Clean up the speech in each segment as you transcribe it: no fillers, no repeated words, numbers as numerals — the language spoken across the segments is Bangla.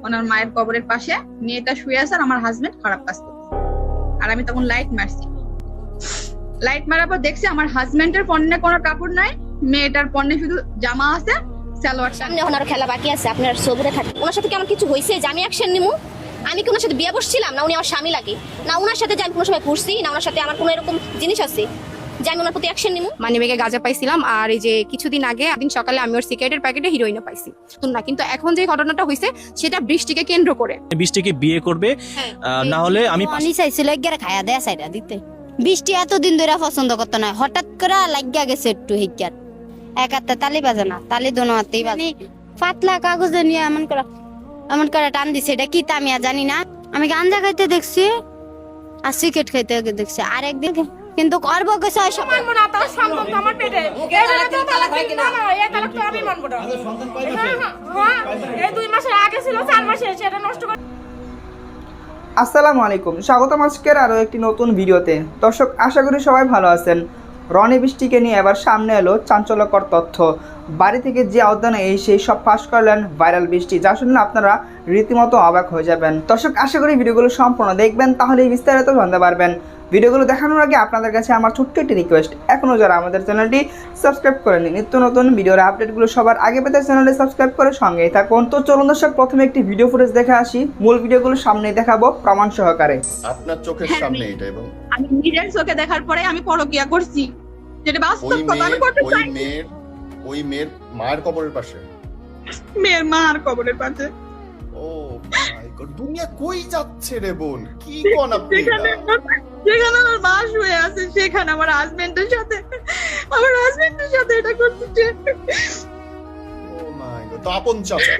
ওনার মায়ের কবরের পাশে মেয়েটা শুয়ে আছে আর আমার হাজবেন্ড খারাপ কাজ করছে। আর আমি তখন লাইট মারছি, লাইট মারার পর দেখছি আমার হাজবেন্ডের পণ্যে কোনো কাপড় নাই, মেয়েটার পণ্যে শুধু জামা আছে, সালোয়ার। সামনে ওনার খেলা বাকি আছে, আপনার সবুরে থাকে। ওনার সাথে কি আমার কিছু হয়েছে যে আমি অ্যাকশন নিবো? আমি কি ওনার সাথে বিয়ে বসছিলাম, না উনি আমার স্বামী লাগে, না ওনার সাথে যে আমি কোনো সময় করছি, না ওনার সাথে আমার কোনো এরকম জিনিস আছে যে আমি ওনার প্রতি অ্যাকশন নিবো? মানে বেগে গাঁজা পাইছিলাম, আর এই যে কিছুদিন আগে একদিন সকালে আমি ওর সিগারেটের প্যাকেটে হিরোইনও পাইছি না। কিন্তু এখন যে ঘটনাটা হয়েছে সেটা বৃষ্টিকে কেন্দ্র করে। বৃষ্টিকে বিয়ে করবে, না হলে আমি পানি চাইছিল একগারে খায়া দেয়া সাইডা দিতে। বৃষ্টি এতদিন ধরে পছন্দ করতো না, হঠাৎ করে লাগিয়া গেছে একটু হিকার। এক হাতে তালি বাজে না, তালি দোনো হাতেই বাজে। পাতলা কাগজে নিয়ে এমন করে টান দিছে, এটা কি তা আমি আর জানি না। আমি গাঞ্জা খাইতে দেখছি আর সিগারেট খাইতে দেখছি, আর একদিন কিন্তু করবো কিছু মানবো না, তার সন্তান তো আমার পেটে। এবারে তো তালাক দিন না, এই তালাক তো আমি মানবো না। এই 2 মাসের আগে ছিল 4 মাসে, সেটা নষ্ট করে। আসসালামু আলাইকুম, স্বাগতম আজকের আরও একটি নতুন ভিডিওতে। দর্শক, আশা করি সবাই ভালো আছেন। রনি বৃষ্টিকে নিয়ে এবার সামনে এলো চাঞ্চল্যকর তথ্য। বাড়ি থেকে যে অধ্যয়নে সেই সব ফাঁস করলেন ভাইরাল বৃষ্টি, যা শুনলে আপনারা রীতিমতো অবাক হয়ে যাবেন। দর্শক, আশা করি ভিডিওগুলো সম্পূর্ণ দেখবেন, তাহলেই বিস্তারিত জানতে পারবেন। ভিডিওগুলো দেখানোর আগে আপনাদের কাছে আমার ছোট্ট একটি রিকোয়েস্ট, এখনও যারা আমাদের চ্যানেলটি সাবস্ক্রাইব করেনি, নিত্য নতুন ভিডিওর আপডেটগুলো সবার আগে পেতে চ্যানেলটি সাবস্ক্রাইব করে সঙ্গেই থাকুন। তো চলুন দর্শক, প্রথমে একটি ভিডিও ফুটেজ দেখে আসি। মূল ভিডিওগুলো সামনেই দেখাবো প্রমাণ সহকারে। আপনার চোখের সামনে এটা, এবং আমি নিজের চোখে দেখার পরে আমি পরকিয়া করছি, যেটা বাস্তব কথা। আমি করতে চাই। ওই মেয়ের মায়ের কবরের পাশে, মেয়ের মার কবরের পাশে। ও মাই গড, দুনিয়া কই যাচ্ছে রে বোন? কি কোন আপনি? যেখানে আমার মা শুয়ে আছে সেখানে আমার হাজবেন্ডের সাথে এটা করতেছে। ও মাই গড, তো আপন চাচা?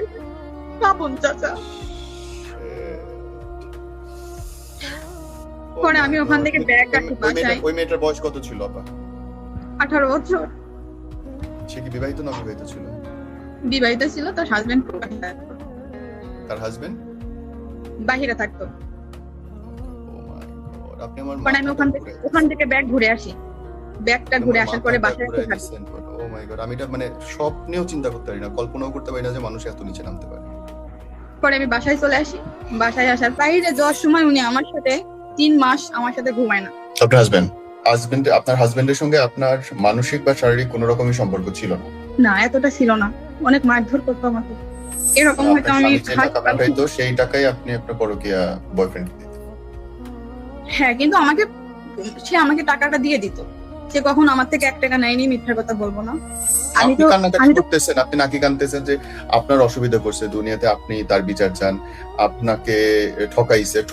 আপন চাচা। পরে আমি ওখান থেকে ব্যাগ রাখি বাসায়। ওই মেয়েটার বয়স কত ছিল আপা? 18 বছর। সে কি বিবাহিত না অবিবাহিত ছিল? বিবাহিত ছিল, তার হাজবেন্ড তার হাজবেন্ড বাইরে থাকতো। ও মাই গড, আপনি আমার পরে আমি ওখান থেকে ব্যাগ ঘুরে আসি। ব্যাগটা ঘুরে আসার পরে বাসায় এসে থাকি। ও মাই গড, আমি এটা মানে স্বপ্নেও চিন্তা করতে পারি না, কল্পনাও করতে পারি না যে মানুষ এত নিচে নামতে পারে। পরে আমি বাসায় চলে আসি। বাসায় আসার বাইরে যাওয়ার সময় উনি আমার সাথে 3 মাস আমার সাথে ঘুমায় না। আপনার আপনার হাজবেন্ডের সঙ্গে আপনার মানসিক বা শারীরিক কোনো রকমই সম্পর্ক ছিল না? না, এতটা ছিল না। অনেক মারধর করতো আমাকে। এরকম হয়তো আমি তো সেই টাকাই আপনি আপনার পরকীয়া বয়ফ্রেন্ড দিতেন? হ্যাঁ, কিন্তু সে আমাকে টাকাটা দিয়ে দিত। সে কখন আমার থেকে 1 টাকা নেয়নি, মিথ্যা কথা বলবো না। আপনি কান্নাকাটি করতেছেন, আপনি নাকি কাঁদতেছেন যে আপনার অসুবিধা করছে দুনিয়াতে, আপনি তার বিচার চান, আপনাকে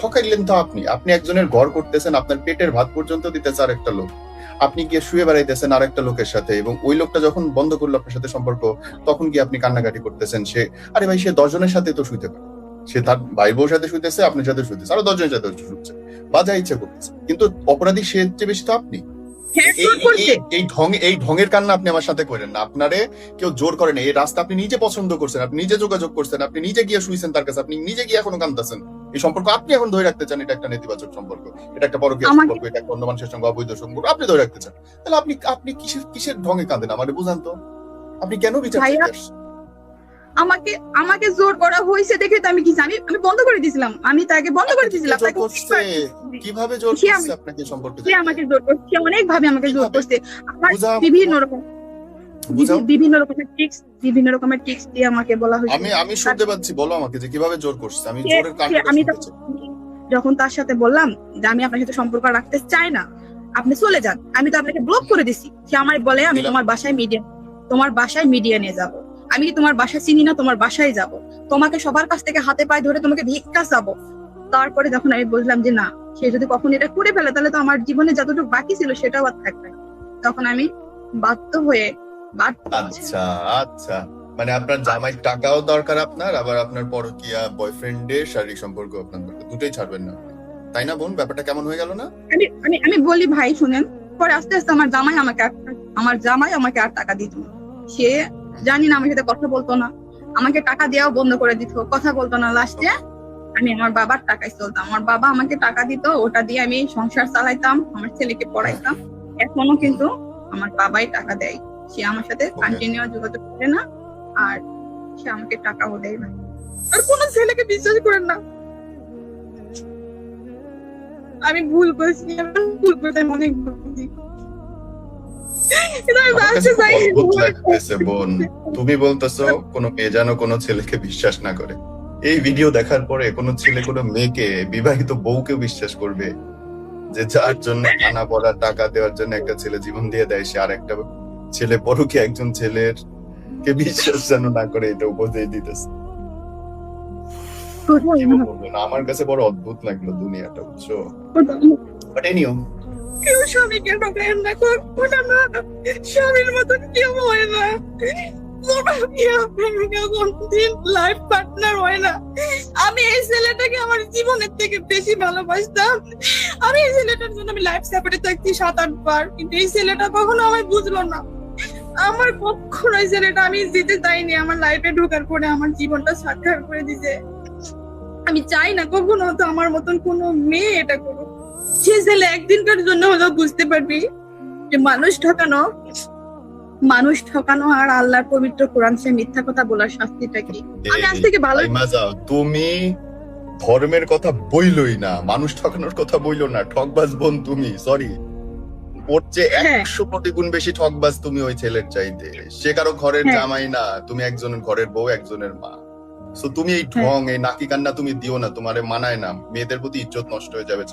ঠকাইলেন তো আপনি একজনের ঘর করতেছেন, আপনার পেটের ভাত পর্যন্ত দিতেছে আরেকটা লোক, আপনি গিয়ে শুয়ে বেড়াইতেছেন আরেকটা লোকের সাথে, এবং ওই লোকটা যখন বন্ধ করলো আপনার সাথে সম্পর্ক, তখন গিয়ে আপনি কান্নাকাটি করতেছেন। আরে ভাই, সে 10 জনের সাথে তো শুইতে পারে, সে তার ভাই বউর সাথে শুইতেছে, আপনার সাথে শুইতেছে, আরো 10 জনের সাথে শুচ্ছে, বাজা ইচ্ছা করতেছে, কিন্তু অপরাধী সে চেয়ে বেশি তো আপনি। এই ঢঙের কান্না আপনি আমার সাথে করেন না, আপনারে কেউ জোর করে না। এই রাস্তা আপনি নিজে পছন্দ করছেন, আপনি নিজে যোগাযোগ করছেন, আপনি নিজে গিয়ে শুইছেন তার কাছে, আপনি নিজে গিয়ে এখনো কাঁদতেছেন। এই সম্পর্ক আপনি এখন ধরে রাখতে চান, এটা একটা নেতিবাচক সম্পর্ক, এটা একটা পরকীয়া সম্পর্ক, এটা একটা অন্য মানুষের সঙ্গে অবৈধ সম্পর্ক, আপনি ধরে রাখতে চান। তাহলে আপনি কিসের ঢঙে কাঁদেন আমারে বুঝান তো? আপনি কেন বিচার চাইতেছেন? আমাকে জোর করা হয়েছে দেখে তো আমি কি জানি, আমি বন্ধ করে দিয়েছিলাম। আমি তাকে বন্ধ করে দিয়েছিলাম। কিভাবে জোর করছে আপনাকে সম্পর্কে? সে আমাকে জোর করছে, অনেক ভাবে আমাকে জোর করছে। আমার বিভিন্ন রকমের ট্রিক্স দিয়ে আমাকে বলা হয়েছে। আমি শুনতে পাচ্ছি, বলো আমাকে যে কিভাবে জোর করছে। আমি জোরের কারণটা যখন তার সাথে বললাম যে আমি আপনার সাথে সম্পর্ক রাখতে চাই না, আপনি চলে যান, আমি তো আপনাকে ব্লক করে দিছি। সে আমায় বলে আমি তোমার বাসায় মিডিয়া নিয়ে যাব। আমি কি তোমার বাসা চিনি না? তোমার বাসায় যাব, তোমাকে সবার কাছ থেকে হাতে পায়ে ধরে তোমাকে ভিক্ষা চাবো। তারপরে যখন আমি বললাম যে না, সে যদি কখন এটা করে ফেলে তাহলে তো আমার জীবনে যতটুকু বাকি ছিল সেটাও আর থাকবে না। তখন আমি বাধ্য হয়ে আচ্ছা, মানে আপনার জামাই টাকাও দরকার আপনার, আবার আপনার পরকীয়া বয়ফ্রেন্ডের শারীরিক সম্পর্ক আপনার দরকার, দুটোই ছাড়বেন না, তাই না বোন? ব্যাপারটা কেমন হয়ে গেল না? আমি বলি ভাই শুনেন। পরে আস্তে আস্তে আমার জামাই আমাকে আর টাকা দিত না। সে জানি না আমার সাথে কথা বলতো না, আমাকে টাকা দেওয়াও বন্ধ করে দিত, কথা বলতো না। লাস্টে আমি আমার বাবার টাকায় চলতাম। আমার বাবা আমাকে টাকা দিত, ওটা দিয়ে আমি সংসার চালাইতাম, আমার ছেলেকে পড়াইতাম। এখনো কিন্তু আমার বাবাই টাকা দেয়। সে আমার সাথে কন্টিনিউ যোগাযোগ করে না, আর সে আমাকে টাকাও দেয় না। আর কোনো ছেলেকে বিশ্বাস করেন না। আমি ভুল করেছি, অনেক ভুল করেছি। কিন্তু আমি আমার কাছে বাঁচতে খুব চাই। অদ্ভুত লাগতেছে বোন, তুমি বলতেছো কোনো মেয়ে যেন কোনো ছেলেকে বিশ্বাস না করে। এই ভিডিও দেখার পরে কোনো ছেলে কোনো মেয়েকে, বিবাহিত বউকেও বিশ্বাস করবে যে যার জন্য খানা পড়া টাকা দেওয়ার জন্য একটা ছেলে জীবন দিয়ে দেয়, সে আর একটা ছেলে পরকে একজন ছেলের কে বিশ্বাস যেন না করে, এটা উপদেশ দিতেছে। কি বলবো না, আমার কাছে বড় অদ্ভুত লাগলো দুনিয়াটা, বুঝছো? বাট এনিও, কেউ স্বামীকে ঠকায় না, কখনো না। স্বামীর মতন কেউ হয় না, কোনদিন লাইফ পার্টনার হয় না। আমি এই ছেলেটাকে আমার জীবনের থেকে বেশি ভালোবাসতাম। আমি এই ছেলেটার জন্য আমি লাইফ সাপোর্টে থাকছি 7-8 বার, কিন্তু এই ছেলেটা কখনো আমায় বুঝলো না। আমার কখনো এই ছেলেটা আমি যেতে চাইনি, আমার লাইফে ঢোকার পরে আমার জীবনটা সাক্ষাৎ করে দিছে। আমি চাই না কখনো তো আমার মতন কোনো মেয়ে এটা করুক। সে ছেলে একদিনকার জন্য হলেও বুঝতে পারবি যে মানুষ ঠকানো আর আল্লাহর পবিত্র কোরআন সে মিথ্যা কথা বলার শাস্তিটা কি। আমি আজ থেকে ভালো তুমি ধর্মের কথা বইলই না, মানুষ ঠকানোর কথা বইলো না, ঠকবাজ বোন তুমি। সরি, ওর চেয়ে 100 কোটি গুণ বেশি ঠকবাজ তুমি ওই ছেলের চাইতে। সে কারো ঘরের জামাই না, তুমি একজনের ঘরের বউ, একজনের মা। সো তুমি এই ঢং, এই নাকি কান্না তুমি দিও না, তোমারে মানায় না। মেয়েদের প্রতি ইজ্জত নষ্ট হয়ে যাবে।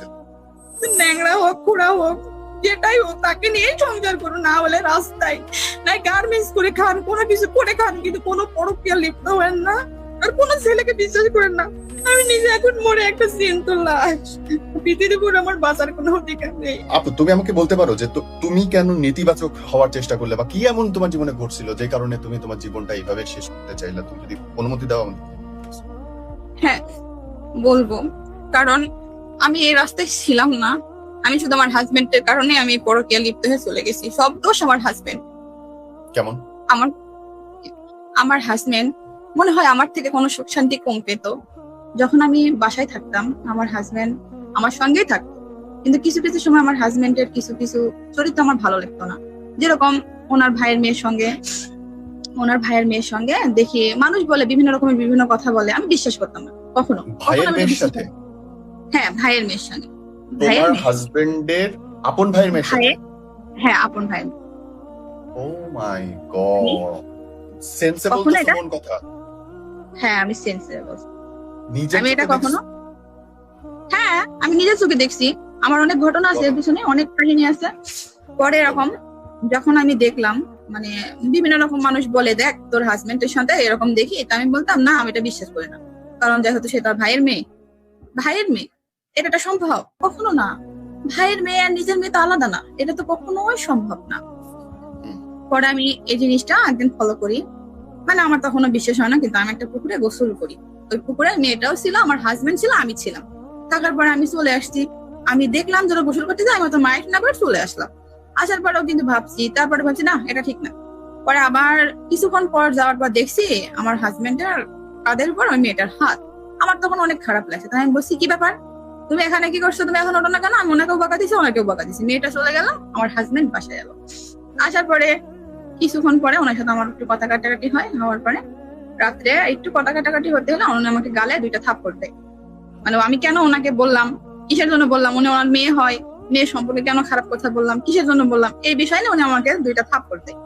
ন্যাংরা হোক, খুড়া হোক, যেটাই হোক, তাকে নিয়ে সংসার করো, না হলে রাস্তায় না গার্মেন্টস করে খান, কোনো কিছু করে খান, কিন্তু কোনো পরকীয়া লিপ্ত হবেন না, আর কোনো ছেলেকে বিশ্বাস করেন না। আমি নিজে এখন মরে একটা চিন্ত লাশ, পৃথিবীর উপর আমার বাঁচার কোনো অধিকার নেই। আপু, তুমি আমাকে বলতে পারো যে তুমি কেন নেতিবাচক হওয়ার চেষ্টা করলে, বা কি এমন তোমার জীবনে ঘটছিল যে কারণে তুমি তোমার জীবনটা এইভাবে শেষ করতে চাইলা? তুমি যদি অনুমতি দাও। হ্যাঁ বলবো, কারণ আমি এই রাস্তায় ছিলাম না। আমি শুধু আমার হাজবেন্ডের কারণে আমি পরকীয়া লিপ্ত হয়ে চলে গেছি। সব দোষ আমার হাজবেন্ড। কেমন? আমার হাজবেন্ড মনে হয় আমার থেকে কোনো সুখ শান্তি কম পেত। যখন আমি বাসায় থাকতাম, আমার হাজবেন্ড আমার সঙ্গেই থাকতো, কিন্তু কিছু কিছু সময় আমার হাজবেন্ডের কিছু কিছু চরিত্র আমার ভালো লাগতো না। যেরকম ওনার ভাইয়ের মেয়ের সঙ্গে দেখি মানুষ বলে বিভিন্ন রকমের বিভিন্ন কথা বলে, আমি বিশ্বাস করতাম না কখনো। ভাইয়ের মেয়ের সাথে? হ্যাঁ, ভাইয়ের মেয়ের সঙ্গে। তোমার হাজবেন্ডের আপন ভাইয়ের মেয়ের সাথে? হ্যাঁ, আপন ভাই। ও মাই গড, সেন্সেবল তো কোন কথা? হ্যাঁ, আমি সেন্সেবল। আমি এটা কখনো, হ্যাঁ আমি নিজের চোখে দেখছি। আমার অনেক ঘটনা আছে, এর পিছনে অনেক কাহিনী আছে। পরে এরকম যখন আমি দেখলাম, মানে বিভিন্ন রকম মানুষ বলে, দেখ তোর হাজবেন্ডের সাথে এরকম দেখি, তা আমি বলতাম না, আমি এটা বিশ্বাস করি না। কারণ যেহেতু সে তার ভাইয়ের মেয়ে, এটা সম্ভব? কখনো না। ভাইয়ের মেয়ে আর নিজের মেয়ে তো আলাদা না, এটা তো কখনোই সম্ভব না। পরে আমি এই জিনিসটা একদিন ফলো করি, মানে আমার তখনও বিশ্বাস হয় না, কিন্তু আমি একটা পুকুরে গোসল করি। ওই পুকুরে মেয়েটাও ছিল, আমার হাজবেন্ড ছিল, আমি ছিলাম। থাকার পরে আমি চলে আসছি, আমি দেখলাম যারা গোসল করতে যায়, আমি তো মাইক না করে চলে আসলাম। আসার পরেও কিন্তু তারপরে ভাবছি না, এটা ঠিক না। পরে আবার কিছুক্ষণ পর যাওয়ার পর দেখছি আমার হাজবেন্ডের কাঁধের উপর ওই মেয়েটার হাত। আমার তখন অনেক খারাপ লাগছে। তাই আমি বলছি, কি ব্যাপার, তুমি এখানে কি করছো, তুমি এখন ওঠো না কেন? আমি ওনাকেও বকা দিছি, ওনাকেও বকা দিছি। মেয়েটা চলে গেল, আমার হাজবেন্ড বাসায় গেল। আসার পরে কিছুক্ষণ পরে ওনার সাথে আমার একটু কথা কাটাকাটি হওয়ার পরে রাত্রে একটু কথা কাটাকাটি হতে হলে উনি আমাকে গালে 2টা থাপ্পড় দেয়। মানে আমি কেন ওনাকে বললাম, কিসের জন্য বললাম, উনি ওনার মেয়ে হয়, মেয়ে সম্পর্কে কেন খারাপ কথা বললাম, কিসের জন্য বললাম, এই বিষয়ে উনি আমাকে 2টা থাপ্পড় দেয়।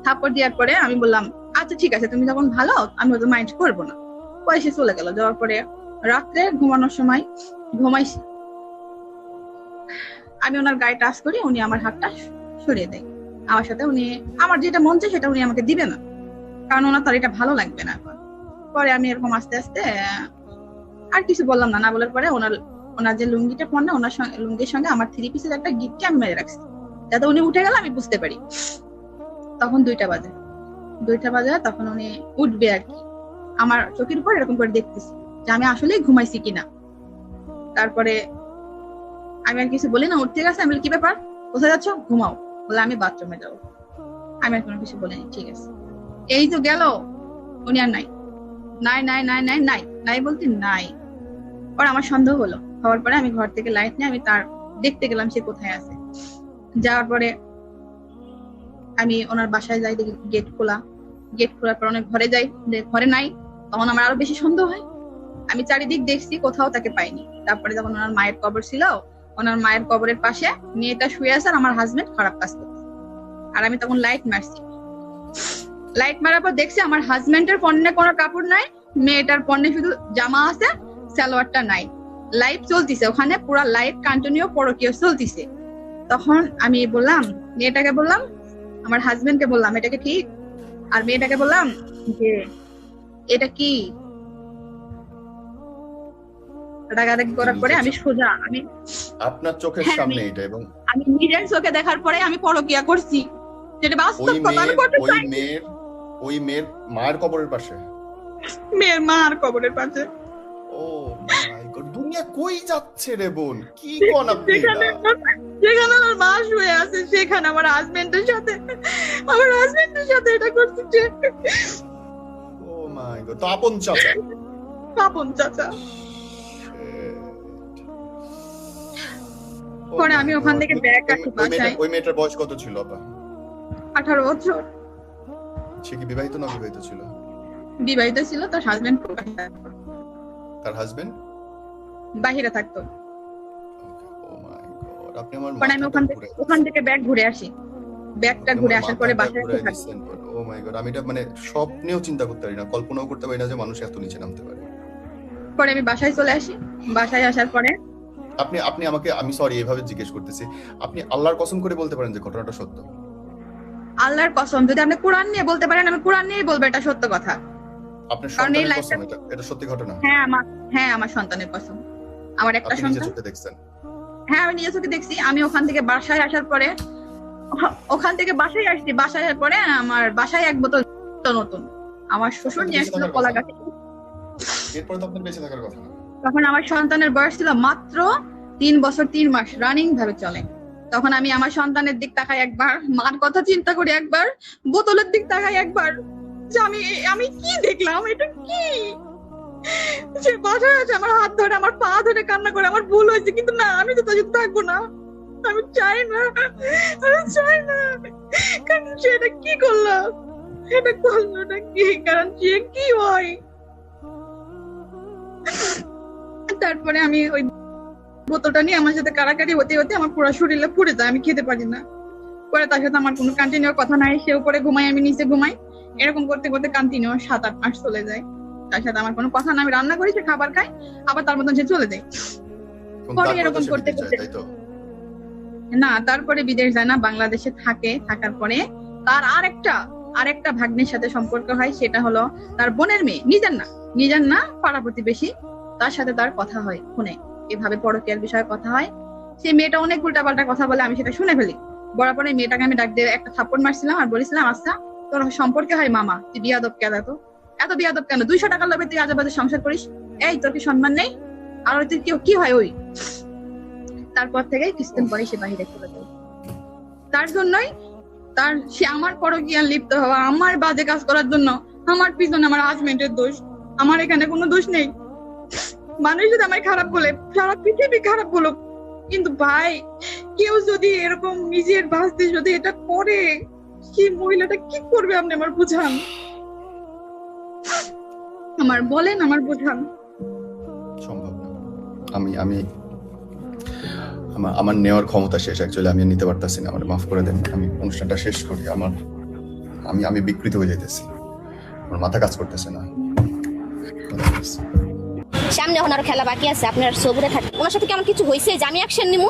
থাপ্পড় দেওয়ার পরে আমি বললাম, আচ্ছা ঠিক আছে, তুমি যখন ভালো, আমি হয়তো মাইন্ড করবো না। পরে সে চলে গেল। যাওয়ার পরে রাত্রে ঘুমানোর সময় ঘুমাইছি, আমি ওনার গায়ে টাচ করি, উনি আমার হাতটা সরিয়ে দেয়। আমার সাথে উনি, আমার যেটা মন চায় সেটা উনি আমাকে দিবে না, কারণ ওনার তার এটা ভালো লাগবে না এখন। পরে আমি এরকম আস্তে আস্তে আর কিছু বললাম না। বলার পরে ওনার যে লুঙ্গিটা পরে, ওনার লুঙ্গির সঙ্গে আমার 3 পিসের একটা গিফটকে আমি মেরে রাখছি, যাতে উনি উঠে গেলে আমি বুঝতে পারি। তখন 2টা বাজে, তখন উনি উঠবে আর কি। আমার চোখের উপর এরকম করে দেখতেছি যে আমি আসলেই ঘুমাইছি কিনা। তারপরে আমি আর কিছু বলি না, উঠতে গেছে। আমি বলি, কি ব্যাপার, কোথায় যাচ্ছ? ঘুমাও। বলে আমি বাথরুমে যাবো। আমি আর কোনো কিছু বলিনি, ঠিক আছে। এই তো গেল, উনি আর নাই বলতে নাই। পরে আমার সন্দেহ হলো। হওয়ার পরে আমি ঘর থেকে লাইট নিয়ে আমি তার দেখতে গেলাম সে কোথায় আছে। যাওয়ার পরে আমি ওনার বাসায় যাই, দেখি গেট খোলার পর অনেক ঘরে যাই, ঘরে নাই। তখন আমার আরো বেশি সন্দেহ হয়। আমি চারিদিক দেখছি, কোথাও তাকে পাইনি। তারপরে যখন ওনার মায়ের কবর ছিল, ওনার মায়ের কবরের পাশে মেয়েটা শুয়ে আছে আর আমার হাজবেন্ড খারাপ কাজ করছে। আর আমি তখন লাইট মারছি। লাইট মারার পর দেখছি আমার হাজবেন্ডের পণ্যে কোনো কাপড় নাই, মেয়েটার পণ্যে শুধু জামা আছে, সালোয়ারটা নাই। লাইভ চলতিছে ওখানে, পুরো লাইভ কন্টিনিউ পরকীয় চলতিছে। তখন আমি বললাম, মেয়েটাকে বললাম, আমার হাজবেন্ডকে বললাম এটা কি ঠিক, আর মেয়েটাকে বললাম যে এটা কি। রাগারাগি করার পরে আমি সোজা, আমি আপনার চোখের হ্যাঁ, সামনে এটা, এবং আমি নিজের চোখে দেখার পরে আমি পরকীয়া করছি, যেটা বাস্তব কথা। আমি করতে চাই ওই মেয়ের মায়ের কবরের পাশে, মেয়ের মার কবরের পাশে। ও মাই গড, দুনিয়া কই যাচ্ছে রে বোন, কি কোন আপনি? যেখানে আমার মা শুয়ে আছে সেখানে আমার হাজবেন্ডের সাথে এটা করছে। ও মাই গড, তো আপন চাচা? আপন চাচা। পরে আমি ওখান থেকে ব্যাগ রাখি বাসায়। ওই মেয়েটার বয়স কত ছিল আপা? 18 বছর। সে কি বিবাহিত না অবিবাহিত ছিল? বিবাহিত ছিল, তার হাজবেন্ড তার হাজবেন্ড বাহিরে থাকতো। ও মাই গড, আপনি আমার পরে আমি ওখান থেকে ব্যাগ ঘুরে আসি। ব্যাগটা ঘুরে আসার পরে বাসায় থাকি। ও মাই গড, আমি এটা মানে স্বপ্নেও চিন্তা করতে পারি না, কল্পনাও করতে পারি না যে মানুষ এত নিচে নামতে পারে। পরে আমি বাসায় চলে আসি। বাসায় আসার পরে আপনি আমাকে, আমি সরি এভাবে জিজ্ঞেস করতেছি, আপনি আল্লাহর কসম করে বলতে পারেন যে ঘটনাটা সত্য? আল্লাহর কসম, যদি আপনি কোরআন নিয়ে বলতে পারেন আমি কোরআন নিয়েই বলবো এটা সত্য কথা। আপনার সন্তানের কসম? এটা সত্যি ঘটনা? হ্যাঁ, আমার সন্তানের কসম। আমার একটা আপনি নিজে সন্তান। চোখে দেখছেন? হ্যাঁ, আমি নিজে চোখে দেখছি। আমি ওখান থেকে বাসায় আসার পরে, বাসায় আসছি। বাসায় আসার পরে আমার বাসায় এক বোতল নতুন আমার শ্বশুর নিয়ে আসছিল কলা গাছ। এরপরে তো আপনার বেঁচে থাকার কথা না। তখন আমার সন্তানের বয়স ছিল মাত্র 3 বছর 3 মাস, রানিং ভাবে চলে। তখন আমি আমার সন্তানের দিক তাকাই একবার, মার কথা চিন্তা করি একবার, বোতলের দিক তাকাই একবার, যে আমি কি দেখলাম, এটা কি? সে বাসায় আছে, আমার হাত ধরে আমার পা ধরে কান্না করে, আমার ভুল হয়েছে, কিন্তু না, আমি তো তাদের থাকবো না, আমি চাই না। কারণ সে এটা কি করলো, কি, কারণ সে কি হয়। তারপরে আমি ওই বোতলটা নিয়ে আমার সাথে কারাকারি হতে হতে আমার পুরো শরীরে পুড়ে যায়, আমি খেতে পারি না। পরে তার সাথে আমার কোনো কন্টিনিউ কথা নাই, সে উপরে ঘুমাই, আমি নিচে ঘুমাই, এরকম করতে করতে কন্টিনিউ 7-8 মাস চলে যায়। তার সাথে আমার কোনো কথা না, আমি রান্না করি, সে খাবার খাই, আবার তার মতন সে চলে যায়। পরে এরকম করতে করতে না, তারপরে বিদেশ যায় না, বাংলাদেশে থাকে। থাকার পরে তার আরেকটা ভাগ্নের সাথে সম্পর্ক হয়, সেটা হলো তার বোনের মেয়ে, নিজের না পাড়া প্রতিবেশী। তার সাথে তার কথা হয় ফোনে, এভাবে পরকীয়ার বিষয়ে কথা হয়। সেই মেয়েটা অনেক উল্টাপাল্টা কথা বলে, আমি সেটা শুনে ফেলি। বলার পরে মেয়েটাকে আমি ডাক দিয়ে একটা থাপ্পড় মারছিলাম আর বলেছিলাম, আচ্ছা তোর সম্পর্কে হয় মামা, তুই বিয়াদব কেন, এত বিয়াদব কেন? 200 টাকার লোভে তুই আজেবাজে সংসার করিস, এই তোর কি সম্মান নেই? আর তুই কি হয় ওই? তারপর থেকে কিছুদিন পরে সে বাহিরে চলে যায়। তার জন্যই সে আমার পরকীয়া লিপ্ত হওয়া, আমার বাজে কাজ করার জন্য আমার পিছনে আমার হাজবেন্ডের দোষ, আমার এখানে কোনো দোষ নেই। মানুষ যদি আমায় খারাপ বলে, সারা পৃথিবী খারাপ বলো, কিন্তু ভাই কেউ যদি এরকম নিজের ভাস্তি যদি এটা করে, সেই মহিলাটা কি করবে? আপনি আমার বুঝান, আমার বুঝান। সম্ভব না। আমি আমার নেওয়ার ক্ষমতা শেষ, অ্যাকচুয়ালি আমি নিতে পারতাছি না, আমার মাফ করে দেন, আমি অনুষ্ঠানটা শেষ করি। আমি বিকৃত হয়ে যাইতেছি, আমার মাথা কাজ করতেছে না। সামনে ওনার খেলা বাকি আছে, আপনার সবুরে থাকে। ওনার সাথে কি আমার কিছু হয়েছে যে আমি অ্যাকশন নিমু?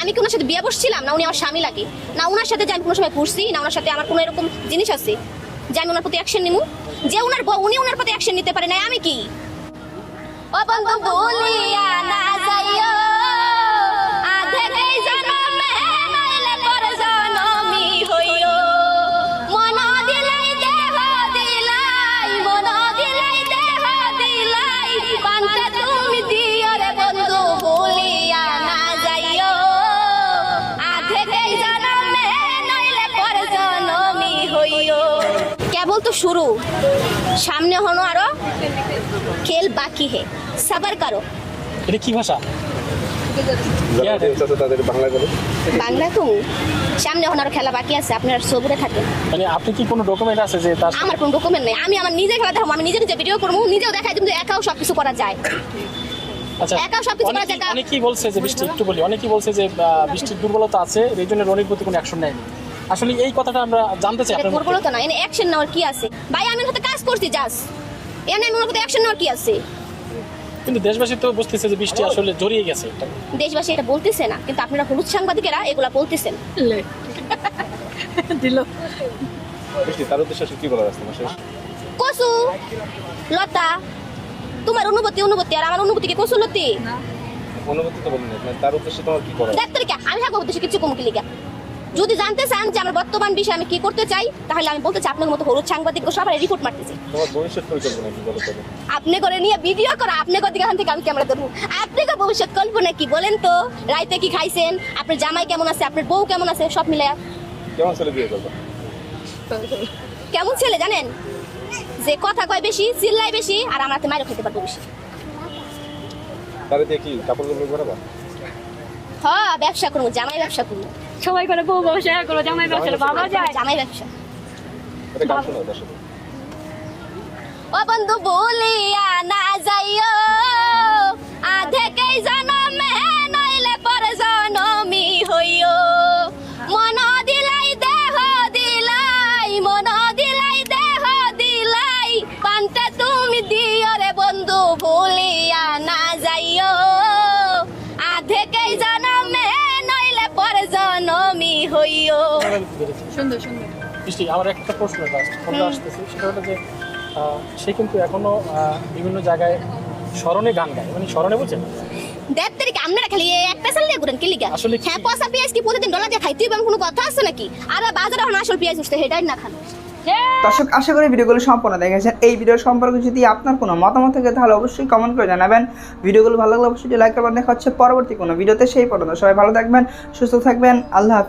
আমি কি ওনার সাথে বিয়ে বসছিলাম, না উনি আমার স্বামী লাগে, না ওনার সাথে যে আমি কোনো সময় ঘুরছি, না ওনার সাথে আমার কোনো এরকম জিনিস আছে যে আমি ওনার প্রতি অ্যাকশন নিমু? যে ওনার বউ, উনি ওনার প্রতি অ্যাকশন নিতে পারে না, আমি কি? ও বন্ধু বলিয়া না যাইও, আধে এই জনমে নাইলে পর জনমি হইও, মন দিলাই দেহ দিলাই, মন দিলাই দেহ দিলাই, পান্তা তুমি দিও রে বন্ধু বলিয়া না যাইও, আধে এই জনমে নাইলে পর জনমি হইও। কেবল তো শুরু, সামনে হনো আরো খেল বাকি হে, সবার করো। এটা কি ভাষা? বাংলা তো সামনে এখন আরো খেলা বাকি আছে, আপনার সবুরে থাকেন। মানে আপনি কি কোনো ডকুমেন্ট আছে যে তার আমার কোনো ডকুমেন্ট নেই, আমি আমার নিজে খেলা দেখাবো, আমি নিজে নিজে ভিডিও করবো, নিজেও দেখাই কিন্তু একাও সবকিছু করা যায়। আচ্ছা একাও সবকিছু করা যায়। অনেকেই বলছে যে বৃষ্টি একটু বলি, অনেকেই বলছে যে বৃষ্টির দুর্বলতা আছে, এই জন্য রনির প্রতি কোনো অ্যাকশন নেয়নি। আসলে এই কথাটা আমরা জানতে চাই আপনার মুখে। দুর্বলতা না, এনে অ্যাকশন নেওয়ার কি আছে ভাই? আমি ওর সাথে কাজ করছি জাস্ট, এনে আমি ওর সাথে অ্যাকশন নেওয়ার কি আছে? কিন্তু দেশবাসী তো বুঝতেছে যে বৃষ্টি আসলে জড়িয়ে গেছে এটা। দেশবাসী এটা বলতেছে না, কিন্তু আপনারা হলুদ সাংবাদিকেরা এগুলা বলতেছেন। কসু লতা, তোমার অনুভূতি আর আমার অনুভূতি কি কসু লতি? আমি থাকবো উদ্দেশ্যে কিছু কমকি লিগা। যদি জানতে চান যে আমার বর্তমান বিষয়ে আমি কি করতে চাই, তাহলে আমি বলতে চাই আপনার মতো হলুদ সাংবাদিক সবাই রিপোর্ট মারতেছে। আপনি করে নিয়ে ভিডিও করা, আপনি করে এখান থেকে আমি ক্যামেরা ধরবো। আপনি ভবিষ্যৎ কল্পনা কি বলেন তো? রাইতে কি খাইছেন, আপনার জামাই কেমন আছে, আপনার বউ কেমন আছে, সব মিলে কেমন ছেলে জানেন? যে কথা কয় বেশি, চিল্লাই বেশি, আর আমার হাতে মাইরও খেতে পারবো বেশি। হ্যাঁ, ব্যবসা করবো, জামাই ব্যবসা করবো। সবাই করে বউ ব্যবসা করো, জামাই ব্যবসা, বাবা যায় জামাই ব্যবসা। ও বন্ধু বলিয়া না যাইও, আধেকেই জনমে নইলে পর জনমি হইও। মন দিলাই দেহ দিলাই, মন দিলাই দেহ দিলাই, পান্তা তুমি দিও রে বন্ধু বলিয়া না যাইও। আধেকেই জনমে নইলে পর জনমি হইও। সুন্দর সুন্দর। বৃষ্টি, আমার একটা প্রশ্ন আসতেছে, সেটা হলো যে সে কিন্তু এখনো বিভিন্ন জায়গায় স্মরণে গান গায়, মানে স্মরণে বুঝছেন দেড় তারিখে আপনারা খালি একটা চাল দিয়ে ঘুরেন কি লিগা? আসলে কি? হ্যাঁ, পয়সা পেঁয়াজ কি প্রতিদিন ডলার দিয়ে খাইতে হবে এমন কোনো কথা আছে নাকি? আর বাজারে এখন আসল পেঁয়াজ উঠছে, হেটাই না খান। দর্শক, আশা করি ভিডিওগুলো সম্পূর্ণ দেখেছেন। এই ভিডিও সম্পর্কে যদি আপনার কোনো মতামত থাকে তাহলে অবশ্যই কমেন্ট করে জানাবেন। ভিডিওগুলো ভালো লাগলে অবশ্যই লাইক করবেন। দেখা হচ্ছে পরবর্তী কোনো ভিডিওতে। সেই পর্যন্ত সবাই ভালো থাকবেন, সুস্থ থাকবেন। আল্লাহ হাফেজ।